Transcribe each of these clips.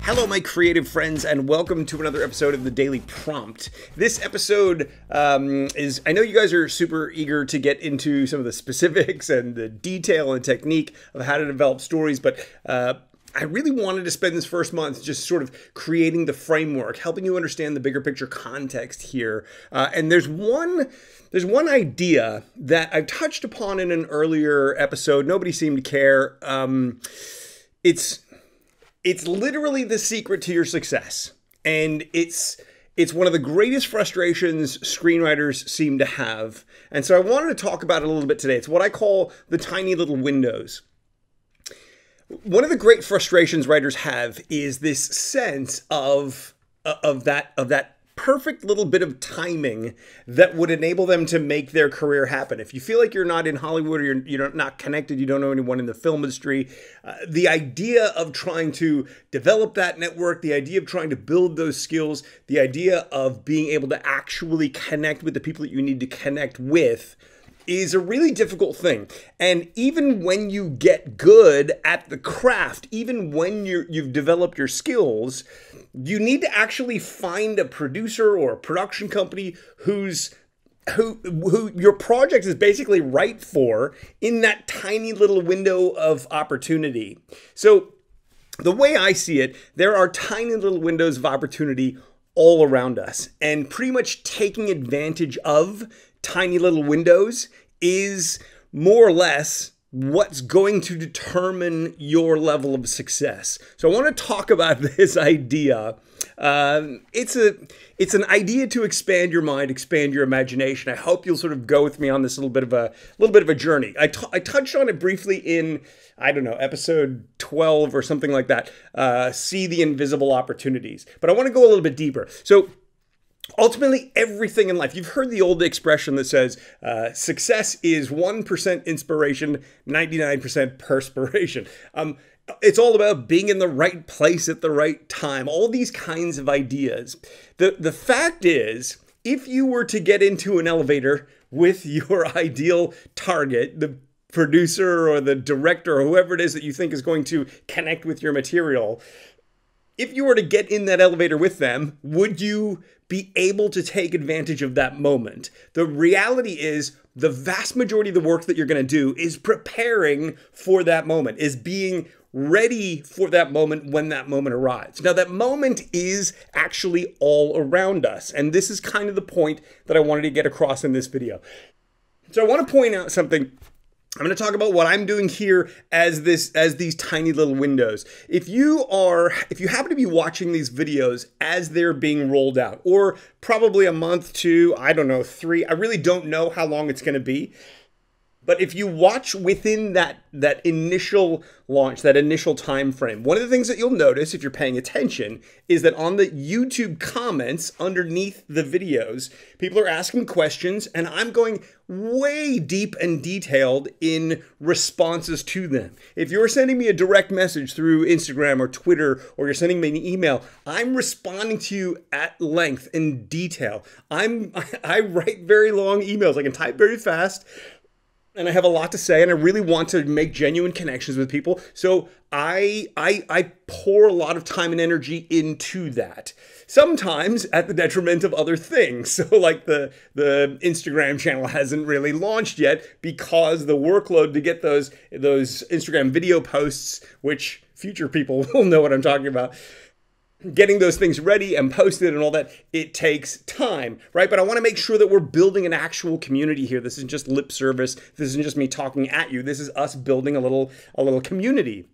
Hello, my creative friends, and welcome to another episode of the Daily Prompt. This episode I know you guys are super eager to get into some of the specifics and the detail and technique of how to develop stories, but I really wanted to spend this first month just sort of creating the framework, helping you understand the bigger picture context here. And there's one idea that I've touched upon in an earlier episode. Nobody seemed to care. It's literally the secret to your success. And it's one of the greatest frustrations screenwriters seem to have. And so I wanted to talk about it a little bit today. It's what I call the tiny little windows. One of the great frustrations writers have is this sense of that perfect little bit of timing that would enable them to make their career happen. If you feel like you're not in Hollywood or you're not connected, you don't know anyone in the film industry, the idea of trying to develop that network, the idea of trying to build those skills, the idea of being able to actually connect with the people that you need to connect with is a really difficult thing. And even when you get good at the craft, even when you've developed your skills, you need to actually find a producer or a production company who your project is basically right for in that tiny little window of opportunity. So the way I see it, there are tiny little windows of opportunity all around us, and pretty much taking advantage of tiny little windows is more or less what's going to determine your level of success. So I want to talk about this idea. It's an idea to expand your mind, expand your imagination. I hope you'll sort of go with me on this little bit of a journey. I touched on it briefly in, I don't know, episode 12 or something like that. See the invisible opportunities. But I want to go a little bit deeper. So ultimately, everything in life, you've heard the old expression that says success is 1% inspiration, 99% perspiration. It's all about being in the right place at the right time, all these kinds of ideas. The fact is, if you were to get into an elevator with your ideal target, the producer or the director or whoever it is that you think is going to connect with your material, if you were to get in that elevator with them, would you be able to take advantage of that moment? The reality is the vast majority of the work that you're going to do is preparing for that moment, is being ready for that moment when that moment arrives. Now, that moment is actually all around us. And this is kind of the point that I wanted to get across in this video. So I want to point out something. I'm going to talk about what I'm doing here as these tiny little windows. If you happen to be watching these videos as they're being rolled out, or probably a month, 2, I don't know, 3, I really don't know how long it's going to be. But if you watch within that initial launch, that initial time frame, one of the things that you'll notice if you're paying attention is that on the YouTube comments underneath the videos, people are asking questions, and I'm going way deep and detailed in responses to them. If you're sending me a direct message through Instagram or Twitter, or you're sending me an email, I'm responding to you at length in detail. I write very long emails. I can type very fast. And I have a lot to say, and I really want to make genuine connections with people. So I pour a lot of time and energy into that. Sometimes at the detriment of other things. So like the Instagram channel hasn't really launched yet because the workload to get those Instagram video posts, which future people will know what I'm talking about, getting those things ready and posted and all that, it takes time, right? But I want to make sure that we're building an actual community here. This isn't just lip service. This isn't just me talking at you. This is us building a little community.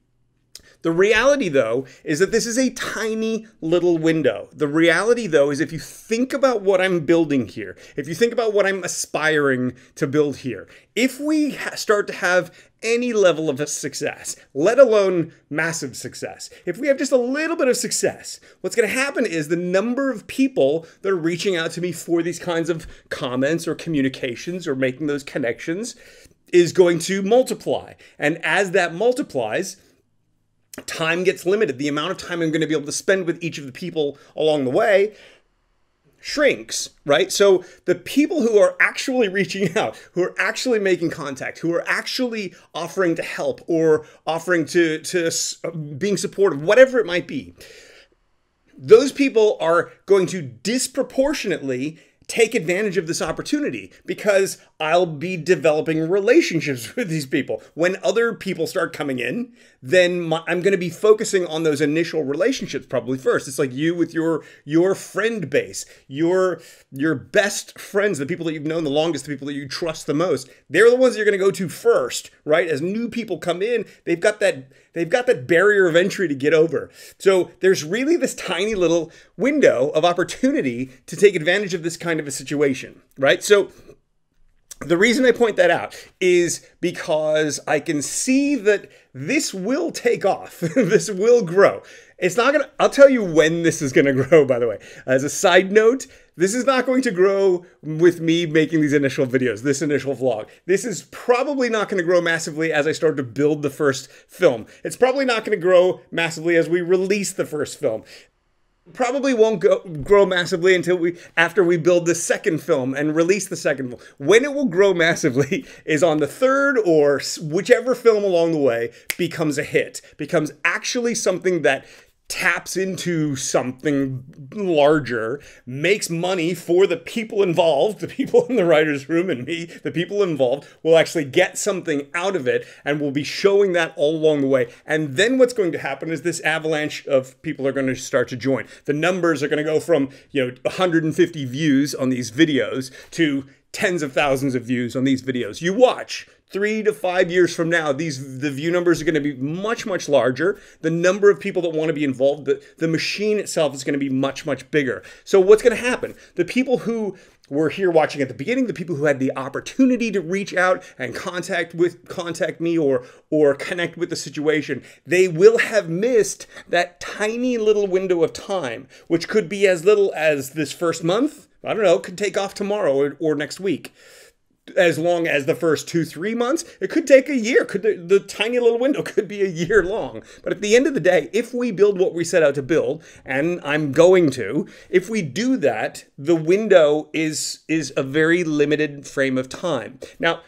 The reality, though, is that this is a tiny little window. The reality, though, is if you think about what I'm building here, if you think about what I'm aspiring to build here, if we start to have any level of success, let alone massive success, if we have just a little bit of success, what's going to happen is the number of people that are reaching out to me for these kinds of comments or communications or making those connections is going to multiply. And as that multiplies, time gets limited. The amount of time I'm going to be able to spend with each of the people along the way shrinks, right? So the people who are actually reaching out, who are actually making contact, who are actually offering to help or offering to being supportive, whatever it might be, those people are going to disproportionately take advantage of this opportunity because I'll be developing relationships with these people. When other people start coming in, then I'm going to be focusing on those initial relationships probably first. It's like you with your friend base, your best friends, the people that you've known the longest, the people that you trust the most. They're the ones that you're going to go to first, right? As new people come in, they've got that barrier of entry to get over. So there's really this tiny little window of opportunity to take advantage of this kind of a situation, right? So the reason I point that out is because I can see that this will take off. This will grow. It's not going to, I'll tell you when this is going to grow, by the way. As a side note, this is not going to grow with me making these initial videos, this initial vlog. This is probably not going to grow massively as I start to build the first film. It's probably not going to grow massively as we release the first film. Probably won't grow massively until after we build the second film and release the second film. When it will grow massively is on the third or whichever film along the way becomes a hit, becomes actually something that taps into something larger, makes money for the people involved, the people in the writer's room and me, the people involved will actually get something out of it, and we'll be showing that all along the way. And then what's going to happen is this avalanche of people are going to start to join. The numbers are going to go from, 150 views on these videos to tens of thousands of views on these videos. You watch. 3 to 5 years from now, the view numbers are going to be much, much larger. The number of people that want to be involved, the machine itself is going to be much, much bigger. So what's going to happen? The people who were here watching at the beginning, the people who had the opportunity to reach out and contact me or connect with the situation, they will have missed that tiny little window of time, which could be as little as this first month. I don't know, could take off tomorrow or next week. As long as the first 2-3 months, it could take a year. The tiny little window could be a year long. But at the end of the day, if we build what we set out to build, and I'm going to, if we do that, the window is a very limited frame of time. Now,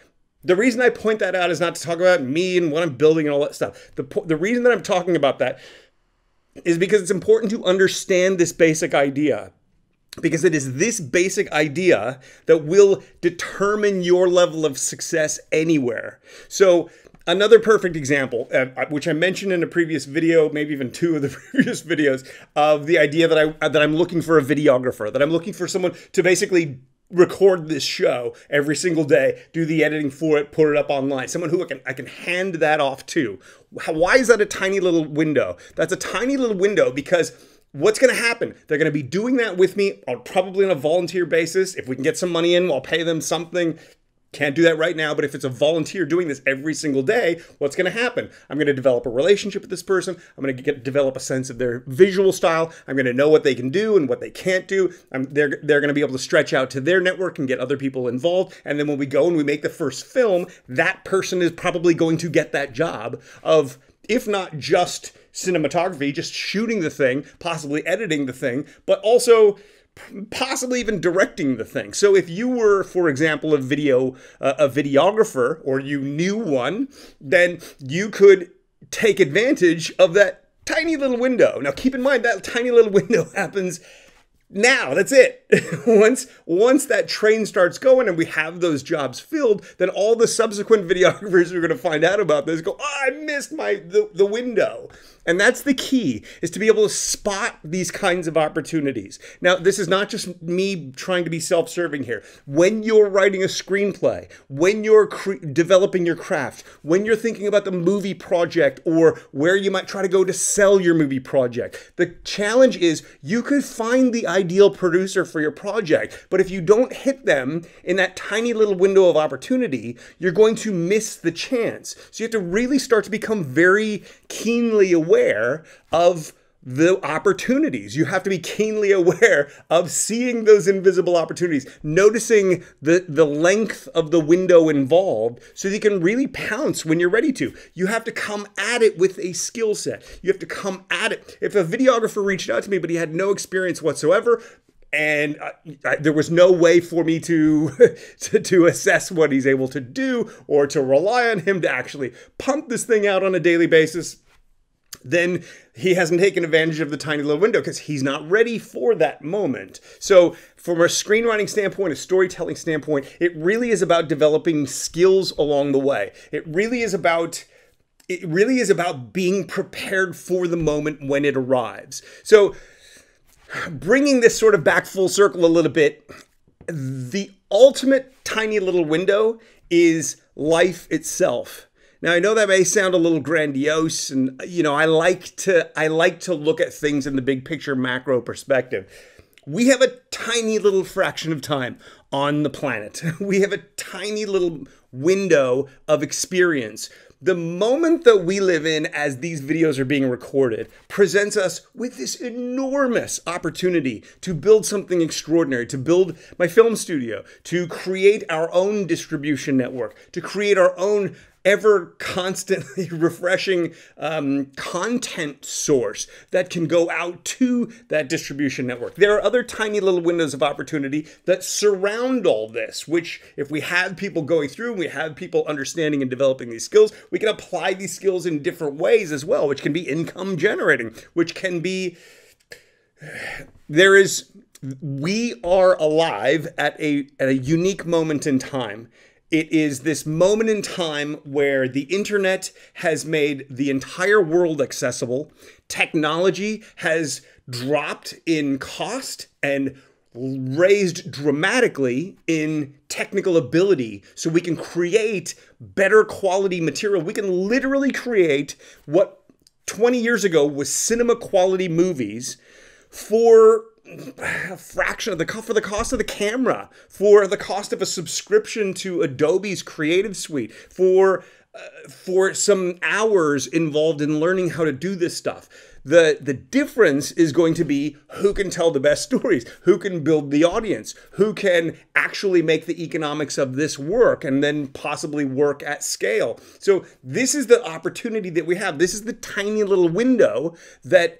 the reason I point that out is not to talk about me and what I'm building and all that stuff. The reason that I'm talking about that is because it's important to understand this basic idea. Because it is this basic idea that will determine your level of success anywhere. So another perfect example, which I mentioned in a previous video, maybe even 2 of the previous videos, of the idea that I'm looking for a videographer, that I'm looking for someone to basically record this show every single day, do the editing for it, put it up online. Someone who I can hand that off to. Why is that a tiny little window? That's a tiny little window because what's going to happen? They're going to be doing that with me, probably on a volunteer basis. If we can get some money in, I'll pay them something. Can't do that right now, but if it's a volunteer doing this every single day, what's going to happen? I'm going to develop a relationship with this person. I'm going to develop a sense of their visual style. I'm going to know what they can do and what they can't do. They're going to be able to stretch out to their network and get other people involved. And then when we go and we make the first film, that person is probably going to get that job of, if not just cinematography, just shooting the thing, possibly editing the thing, but also possibly even directing the thing. So if you were, for example, a videographer, or you knew one, then you could take advantage of that tiny little window. Now keep in mind that tiny little window happens now. That's it. Once that train starts going and we have those jobs filled, then all the subsequent videographers are going to find out about this, go, oh, I missed the window. And that's the key, is to be able to spot these kinds of opportunities. Now, this is not just me trying to be self-serving here. When you're writing a screenplay, when you're developing your craft, when you're thinking about the movie project or where you might try to go to sell your movie project, the challenge is you could find the ideal producer for your project, but if you don't hit them in that tiny little window of opportunity, you're going to miss the chance. So you have to really start to become very keenly aware of the opportunities. You have to be keenly aware of seeing those invisible opportunities, noticing the length of the window involved so that you can really pounce when you're ready to. You have to come at it with a skill set. You have to come at it. If a videographer reached out to me, but he had no experience whatsoever, and there was no way for me to assess what he's able to do or to rely on him to actually pump this thing out on a daily basis, then he hasn't taken advantage of the tiny little window because he's not ready for that moment. So from a screenwriting standpoint, a storytelling standpoint, it really is about developing skills along the way. It really is about being prepared for the moment when it arrives. So bringing this sort of back full circle a little bit, the ultimate tiny little window is life itself. Now, I know that may sound a little grandiose, and I like to look at things in the big picture macro perspective. We have a tiny little fraction of time on the planet. We have a tiny little window of experience. The moment that we live in as these videos are being recorded presents us with this enormous opportunity to build something extraordinary, to build my film studio, to create our own distribution network, to create our own ever constantly refreshing content source that can go out to that distribution network. There are other tiny little windows of opportunity that surround all this, which if we have people going through, we have people understanding and developing these skills, we can apply these skills in different ways as well, which can be income generating, which can be, we are alive at a unique moment in time. It is this moment in time where the internet has made the entire world accessible. Technology has dropped in cost and raised dramatically in technical ability, so we can create better quality material. We can literally create what 20 years ago was cinema quality movies for a fraction of for the cost of the camera, for the cost of a subscription to Adobe's Creative Suite, for some hours involved in learning how to do this stuff. The difference is going to be who can tell the best stories, who can build the audience, who can actually make the economics of this work and then possibly work at scale. So this is the opportunity that we have. This is the tiny little window that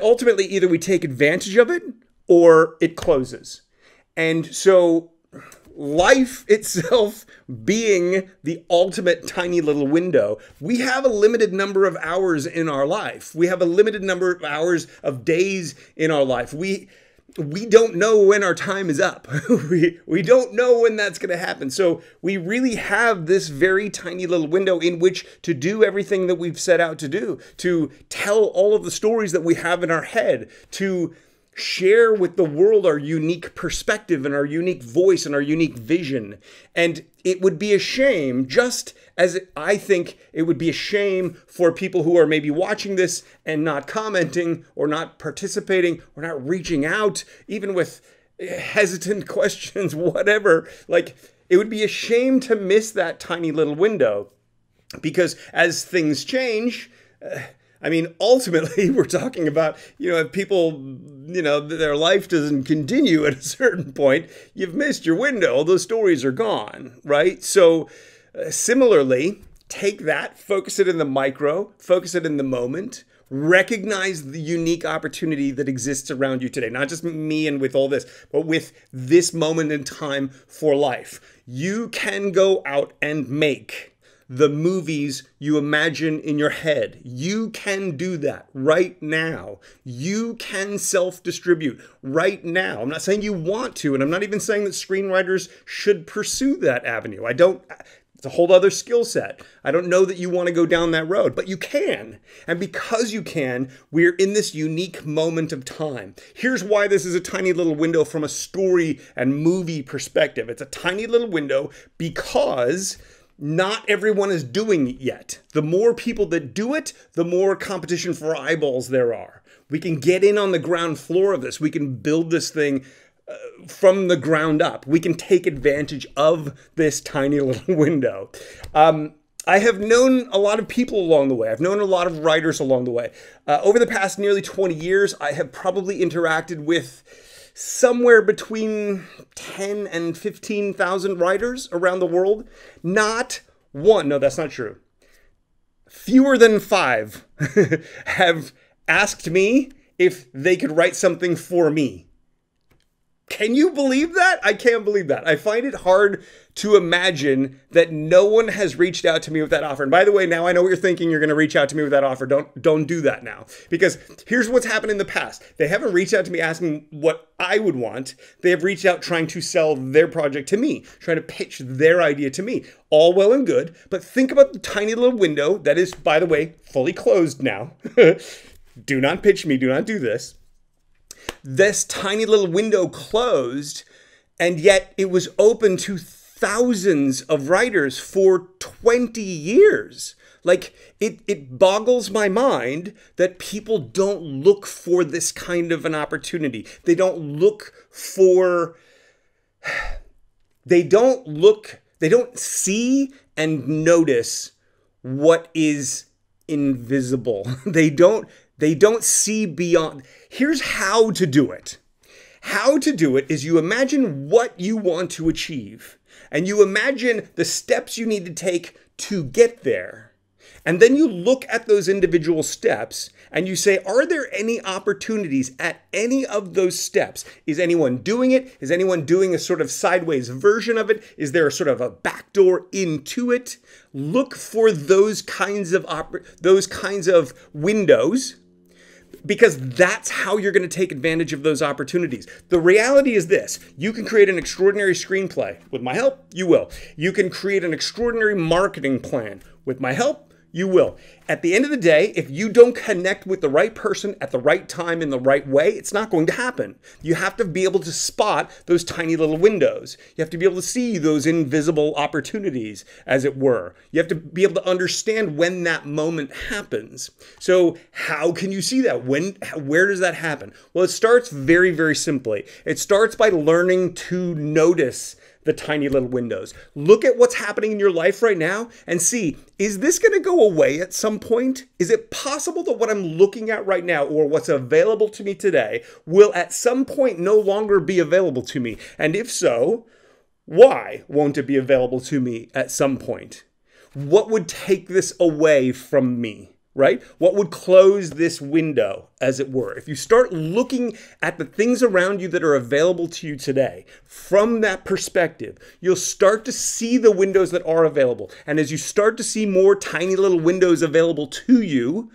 ultimately either we take advantage of it or it closes. And so life itself being the ultimate tiny little window, we have a limited number of hours in our life. We have a limited number of hours of days in our life. We don't know when our time is up. we don't know when that's going to happen. So we really have this very tiny little window in which to do everything that we've set out to do, to tell all of the stories that we have in our head, to share with the world our unique perspective and our unique voice and our unique vision. And it would be a shame, just as I think it would be a shame for people who are maybe watching this and not commenting or not participating or not reaching out, even with hesitant questions, whatever. Like, it would be a shame to miss that tiny little window, because as things change, ultimately, we're talking about, if people, their life doesn't continue at a certain point, you've missed your window. All those stories are gone, right? So similarly, take that, focus it in the micro, focus it in the moment, recognize the unique opportunity that exists around you today. Not just me and with all this, but with this moment in time for life. You can go out and make the movies you imagine in your head. You can do that right now. You can self-distribute right now. I'm not saying you want to, and I'm not even saying that screenwriters should pursue that avenue. It's a whole other skill set. I don't know that you want to go down that road, but you can. And because you can, we're in this unique moment of time. Here's why this is a tiny little window from a story and movie perspective. It's a tiny little window because not everyone is doing it yet. The more people that do it, the more competition for eyeballs there are. We can get in on the ground floor of this. We can build this thing from the ground up. We can take advantage of this tiny little window. I have known a lot of people along the way. I've known a lot of writers along the way. Over the past nearly 20 years, I have probably interacted with somewhere between 10 and 15,000 writers around the world. Not one, no, that's not true. Fewer than 5 have asked me if they could write something for me. Can you believe that? I can't believe that. I find it hard to imagine that no one has reached out to me with that offer. And by the way, now I know what you're thinking. You're going to reach out to me with that offer. Don't do that now. Because here's what's happened in the past. They haven't reached out to me asking what I would want. They have reached out trying to sell their project to me, trying to pitch their idea to me. All well and good. But think about the tiny little window that is, by the way, fully closed now. Do not pitch me. Do not do this. This tiny little window closed, and yet it was open to thousands of writers for 20 years. Like, it boggles my mind that people don't look for this kind of an opportunity. They don't see and notice what is invisible. They don't see beyond. Here's how to do it. How to do it is you imagine what you want to achieve, and you imagine the steps you need to take to get there. And then you look at those individual steps and you say, are there any opportunities at any of those steps? Is anyone doing it? Is anyone doing a sort of sideways version of it? Is there a sort of a backdoor into it? Look for those kinds of windows, because that's how you're going to take advantage of those opportunities. The reality is this: you can create an extraordinary screenplay. With my help, you will. You can create an extraordinary marketing plan. With my help, you will. At the end of the day, if you don't connect with the right person at the right time in the right way, it's not going to happen. You have to be able to spot those tiny little windows. You have to be able to see those invisible opportunities, as it were. You have to be able to understand when that moment happens. So how can you see that? Where does that happen? Well, it starts very, very simply. It starts by learning to notice the tiny little windows. Look at what's happening in your life right now and see, is this going to go away at some point? Is it possible that what I'm looking at right now, or what's available to me today, will at some point no longer be available to me? And if so, why won't it be available to me at some point? What would take this away from me? Right? What would close this window, as it were? If you start looking at the things around you that are available to you today from that perspective, you'll start to see the windows that are available. And as you start to see more tiny little windows available to you,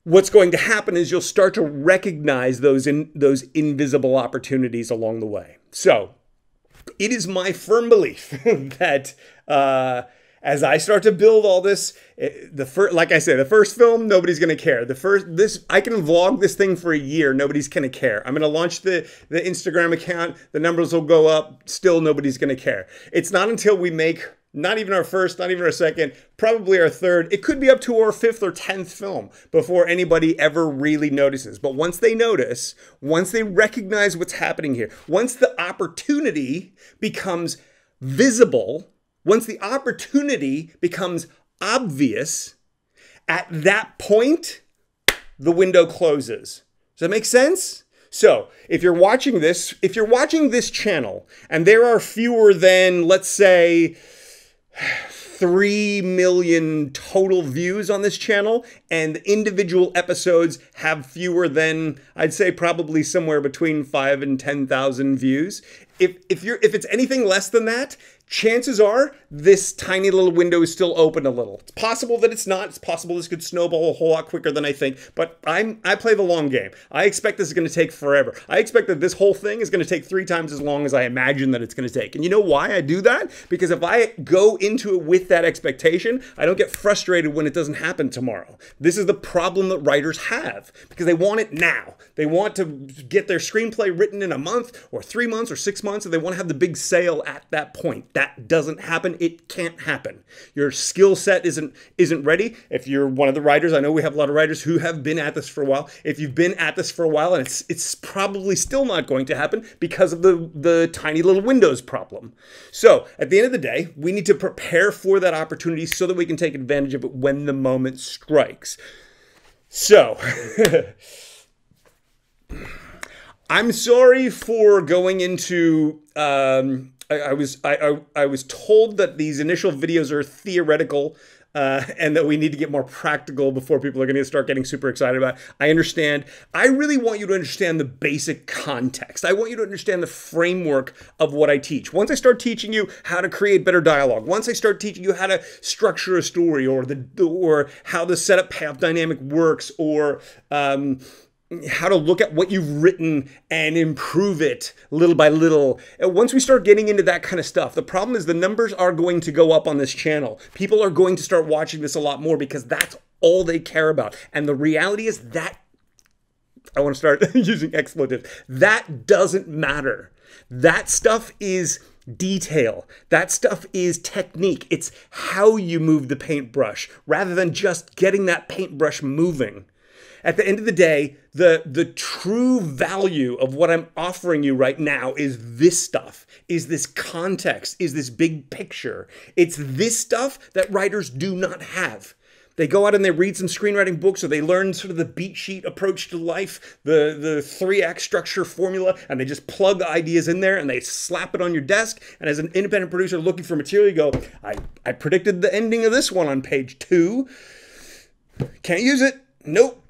what's going to happen is you'll start to recognize those invisible opportunities along the way. So it is my firm belief that as I start to build all this, like I said, the first film, nobody's going to care. I can vlog this thing for a year. Nobody's going to care. I'm going to launch the Instagram account. The numbers will go up. Still, nobody's going to care. It's not until we make not even our first, not even our second, probably our third. It could be up to our 5th or 10th film before anybody ever really notices. But once they notice, once they recognize what's happening here, once the opportunity becomes visible, once the opportunity becomes obvious, at that point, the window closes. Does that make sense? So if you're watching this channel and there are fewer than, let's say, 3 million total views on this channel, and individual episodes have fewer than, I'd say, probably somewhere between 5,000 and 10,000 views. If it's anything less than that, chances are this tiny little window is still open a little. It's possible that it's not. It's possible this could snowball a whole lot quicker than I think, but I play the long game. I expect this is going to take forever. I expect that this whole thing is going to take 3 times as long as I imagine that it's going to take. And you know why I do that? Because if I go into it with that expectation, I don't get frustrated when it doesn't happen tomorrow. This is the problem that writers have, because they want it now. They want to get their screenplay written in a month or 3 months or 6 months, and they want to have the big sale at that point. That doesn't happen. It can't happen. Your skill set isn't ready. If you're one of the writers, I know we have a lot of writers who have been at this for a while. If you've been at this for a while and it's probably still not going to happen because of the tiny little windows problem. So at the end of the day, we need to prepare for that opportunity so that we can take advantage of it when the moment strikes. So I'm sorry for going into I was told that these initial videos are theoretical. and that we need to get more practical before people are going to start getting super excited about it. I understand. I really want you to understand the basic context. I want you to understand the framework of what I teach. Once I start teaching you how to create better dialogue, once I start teaching you how to structure a story, or how the setup payoff dynamic works, or how to look at what you've written and improve it little by little. And once we start getting into that kind of stuff, the problem is the numbers are going to go up on this channel. People are going to start watching this a lot more because that's all they care about. And the reality is that, I want to start using expletives, that doesn't matter. That stuff is detail. That stuff is technique. It's how you move the paintbrush rather than just getting that paintbrush moving. At the end of the day, the true value of what I'm offering you right now is this stuff, is this context, is this big picture. It's this stuff that writers do not have. They go out and they read some screenwriting books, or they learn sort of the beat sheet approach to life, the 3-act structure formula, and they just plug ideas in there and they slap it on your desk. And as an independent producer looking for material, you go, I predicted the ending of this one on page 2. Can't use it. Nope.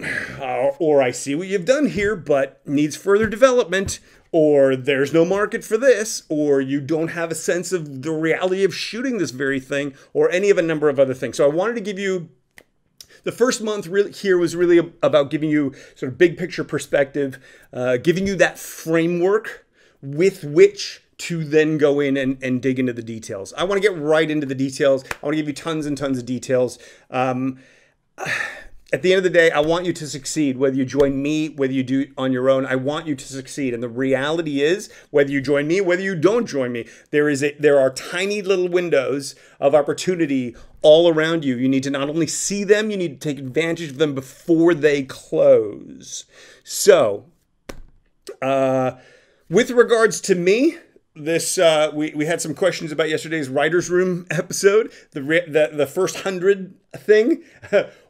Or I see what you've done here, but needs further development, or there's no market for this, or you don't have a sense of the reality of shooting this very thing, or any of a number of other things. So I wanted to give you, the first month here was really about giving you sort of big picture perspective, giving you that framework with which to then go in and dig into the details. I want to get right into the details. I want to give you tons and tons of details. At the end of the day, I want you to succeed, whether you join me, whether you do it on your own. I want you to succeed. And the reality is, whether you join me, whether you don't join me, there are tiny little windows of opportunity all around you. You need to not only see them, you need to take advantage of them before they close. So, with regards to me, this we had some questions about yesterday's Writer's Room episode, the first 100 thing.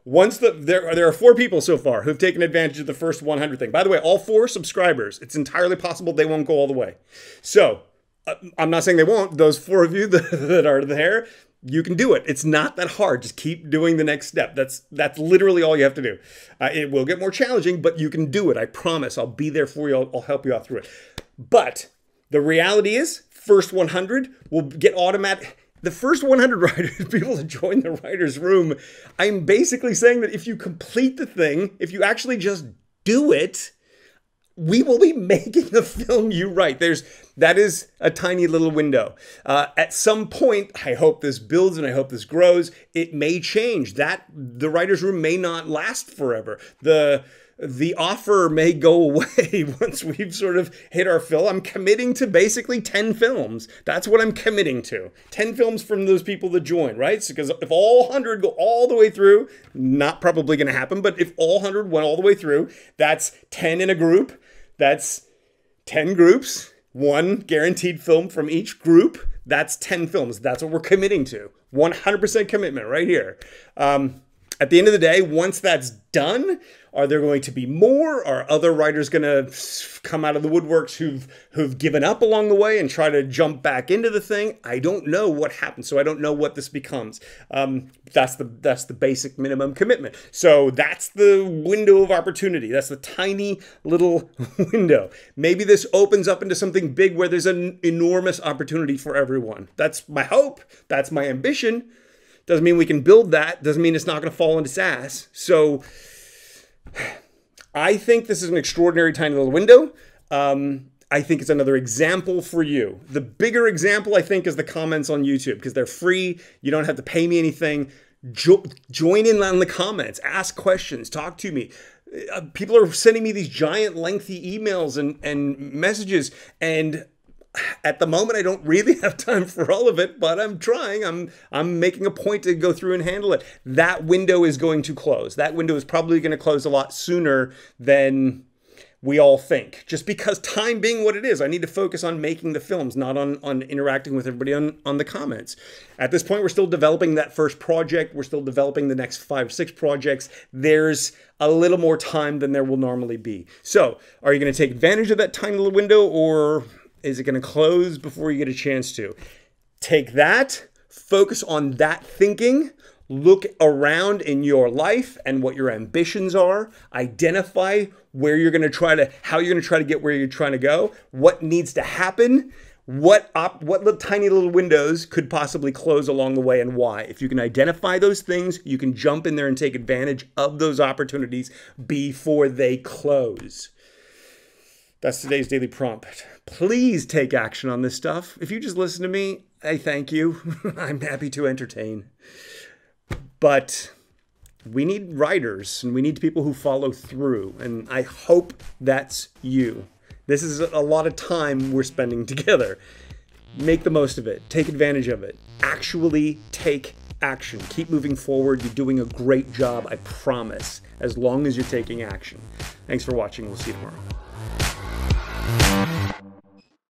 Once there are 4 people so far who've taken advantage of the first 100 thing. By the way, all 4 subscribers. It's entirely possible they won't go all the way. So I'm not saying they won't. Those 4 of you that are there, you can do it. It's not that hard. Just keep doing the next step. That's literally all you have to do. It will get more challenging, but you can do it. I promise. I'll be there for you. I'll help you out through it. But the reality is, first 100 will get automatic. The first 100 writers, people that join the Writer's Room, I'm basically saying that if you complete the thing, if you actually just do it, we will be making the film you write. That is a tiny little window. At some point, I hope this builds and I hope this grows. It may change. The Writer's Room may not last forever. The offer may go away once we've sort of hit our fill. I'm committing to basically 10 films. That's what I'm committing to. 10 films from those people that join, right? Because if all 100 go all the way through, not probably going to happen, but if all 100 went all the way through, that's 10 in a group. That's 10 groups, 1 guaranteed film from each group. That's 10 films. That's what we're committing to. 100% commitment right here. At the end of the day, once that's done, are there going to be more? Are other writers going to come out of the woodworks who've given up along the way and try to jump back into the thing? I don't know what happens, so I don't know what this becomes. That's the basic minimum commitment. So that's the window of opportunity. That's the tiny little window. Maybe this opens up into something big where there's an enormous opportunity for everyone. That's my hope. That's my ambition. Doesn't mean we can build that. Doesn't mean it's not going to fall on its ass. So I think this is an extraordinary tiny little window. I think it's another example for you. The bigger example, I think, is the comments on YouTube, because they're free. You don't have to pay me anything. Join in on the comments. Ask questions. Talk to me. People are sending me these giant lengthy emails and messages, and at the moment, I don't really have time for all of it, but I'm trying. I'm making a point to go through and handle it. That window is going to close. That window is probably going to close a lot sooner than we all think. Just because time being what it is, I need to focus on making the films, not on interacting with everybody on the comments. At this point, we're still developing that first project. We're still developing the next 5, 6 projects. There's a little more time than there will normally be. So, are you going to take advantage of that tiny little window, or is it going to close before you get a chance to? Take that, focus on that thinking, Look around in your life and what your ambitions are. Identify where you're going to how you're going to try to get where you're trying to go. What needs to happen. What little tiny little windows could possibly close along the way and why. If you can identify those things, you can jump in there and take advantage of those opportunities before they close. That's today's daily prompt. Please take action on this stuff. If you just listen to me, I thank you. I'm happy to entertain. But we need writers and we need people who follow through. And I hope that's you. This is a lot of time we're spending together. Make the most of it. Take advantage of it. Actually take action. Keep moving forward. You're doing a great job, I promise, as long as you're taking action. Thanks for watching. We'll see you tomorrow.